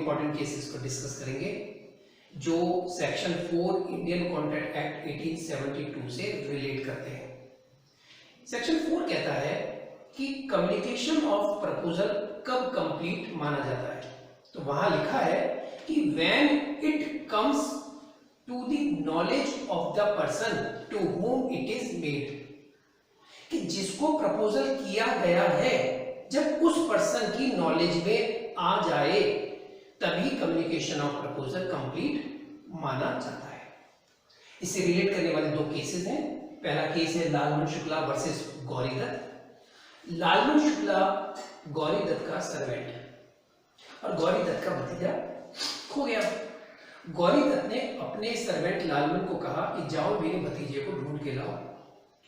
Important cases को discuss करेंगे जो सेक्शन 4 इंडियन कॉन्ट्रैक्ट एक्ट 1872 से रिलेट करते हैं। सेक्शन 4 कहता है कि कम्युनिकेशन ऑफ प्रपोजल कब कंप्लीट माना जाता है। तो वहां लिखा है कि when it comes to the knowledge of the person to whom it is made, कि जिसको प्रपोजल किया गया है जब उस पर्सन की नॉलेज में आ जाए तभी कम्युनिकेशन ऑफ प्रपोजल कंप्लीट माना जाता है। इससे रिलेट करने वाले दो केसेस हैं। पहला केस है लालमन शुक्ला वर्सेस गौरी दत्त। लालमन शुक्ला गौरी दत्त का सर्वेंट और गौरी दत्त का भतीजा खो गया। गौरी दत्त ने अपने सर्वेंट लालमन को कहा कि जाओ मेरे भतीजे को ढूंढ के लाओ।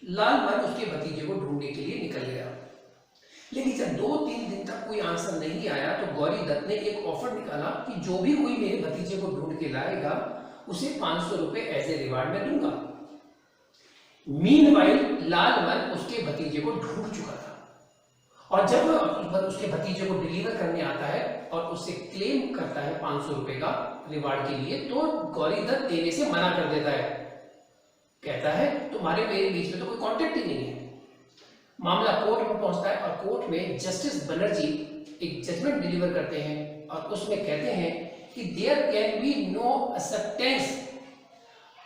लालमन उसके भतीजे को ढूंढने के लिए निकल गया, लेकिन जब 2-3 दिन तक कोई आंसर नहीं आया तो गौरी दत्त ने एक ऑफर निकाला कि जो भी कोई मेरे भतीजे को ढूंढ के लाएगा उसे 500 रुपए एज ए रिवार्ड में दूंगा। मीनवाइल लालमन उसके भतीजे को ढूंढ चुका था और जब उसके भतीजे को डिलीवर करने आता है और उससे क्लेम करता है 500 रुपए का रिवार्ड के लिए, तो गौरी दत्त देने से मना कर देता है। कहता है तुम्हारे मेरे बीच में तो कोई कांटेक्ट ही नहीं है। मामला कोर्ट में पहुंचता है और कोर्ट में जस्टिस बनर्जी एक जजमेंट डिलीवर करते हैं और उसमें कहते हैं कि there can be no acceptance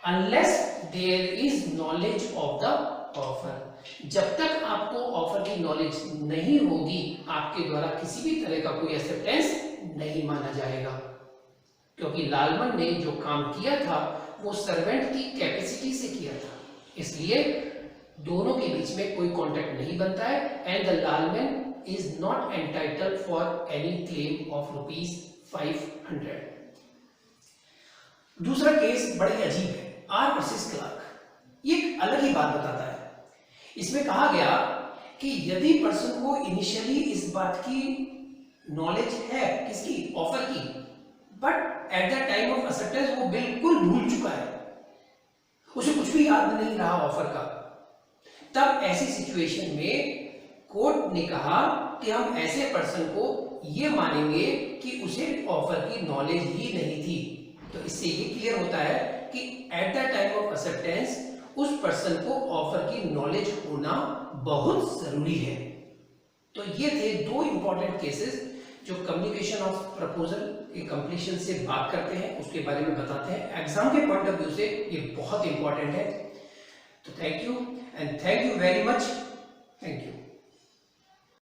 unless there is knowledge of the offer. जब तक आपको ऑफर की नॉलेज नहीं होगी आपके द्वारा किसी भी तरह का कोई एक्सेप्टेंस नहीं माना जाएगा, क्योंकि लालमन ने जो काम किया था वो सर्वेंट की कैपेसिटी से किया था, इसलिए दोनों के बीच में कोई कॉन्ट्रैक्ट नहीं बनता है। And the Lalman is not entitled for any claim of ₹500। दूसरा केस बड़ी अजीब है, आर वर्सेस क्लार्क। ये एक अलग ही बात बताता है। इसमें कहा गया कि यदि पर्सन को इनिशियली इस बात की नॉलेज है, किसकी, ऑफर की, but at the time of acceptance वो बिल्कुल भूल चुका है, उसे कुछ भी याद नहीं रहा ऑफर का, तब ऐसी सिचुएशन में कोर्ट ने कहा कि हम ऐसे पर्सन को ये मानेंगे कि उसे ऑफर की नॉलेज ही नहीं थी। तो इससे ये क्लियर होता है कि at the time of acceptance उस पर्सन को ऑफर की नॉलेज होना बहुत जरूरी है। तो ये थे दो इंपॉर्टेंट केसेस जो कम्युनिकेशन ऑफ प्रपोजल के कंप्लीशन से बात करते हैं, उसके बारे में बताते हैं। एग्जाम के पॉइंट ऑफ व्यू से ये बहुत इंपॉर्टेंट है। तो thank you and thank you very much. Thank you.